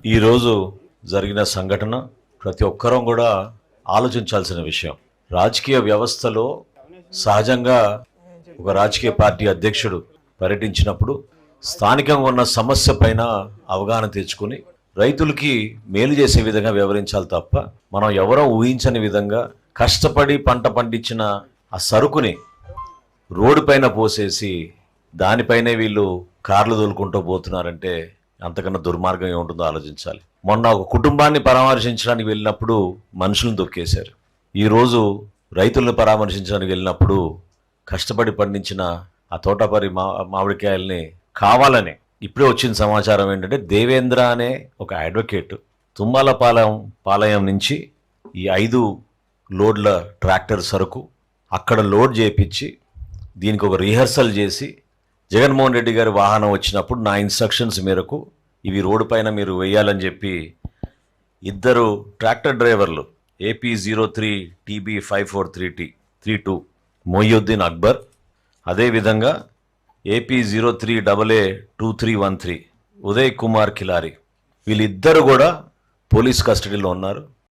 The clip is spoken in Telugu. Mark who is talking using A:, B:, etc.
A: ఈరోజు జరిగిన సంఘటన ప్రతి ఒక్కరం కూడా ఆలోచించాల్సిన విషయం. రాజకీయ వ్యవస్థలో సహజంగా ఒక రాజకీయ పార్టీ అధ్యక్షుడు పర్యటించినప్పుడు స్థానికంగా ఉన్న సమస్య పైన అవగాహన తెచ్చుకుని రైతులకి మేలు చేసే విధంగా వ్యవహరించాలి తప్ప మనం ఎవరో ఊహించని విధంగా కష్టపడి పంట పండించిన ఆ సరుకుని రోడ్డు పైన పోసేసి దానిపైనే వీళ్ళు కార్లు తోలుకుంటూ పోతున్నారంటే అంతకన్నా దుర్మార్గం ఏముంటుందో ఆలోచించాలి. మొన్న ఒక కుటుంబాన్ని పరామర్శించడానికి వెళ్ళినప్పుడు మనుషులను తొక్కేశారు. ఈరోజు రైతులను పరామర్శించడానికి వెళ్ళినప్పుడు కష్టపడి పండించిన ఆ తోటపరి మామిడికాయల్ని కావాలని ఇప్పుడే వచ్చిన సమాచారం ఏంటంటే దేవేంద్ర అనే ఒక అడ్వకేట్ పాలయం నుంచి ఈ 5 లోడ్ల ట్రాక్టర్ సరుకు అక్కడ లోడ్ చేయించి దీనికి ఒక రిహర్సల్ చేసి జగన్మోహన్ రెడ్డి గారి వాహనం వచ్చినప్పుడు నా ఇన్స్ట్రక్షన్స్ మేరకు ఇవి రోడ్డు పైన మీరు వేయాలని చెప్పి 2 ట్రాక్టర్ డ్రైవర్లు AP03 TB54332 మొయ్యుద్దీన్ అక్బర్, అదేవిధంగా AP03AA2313 ఉదయ్ కుమార్ కిలారి, వీళ్ళిద్దరు కూడా పోలీస్ కస్టడీలో ఉన్నారు.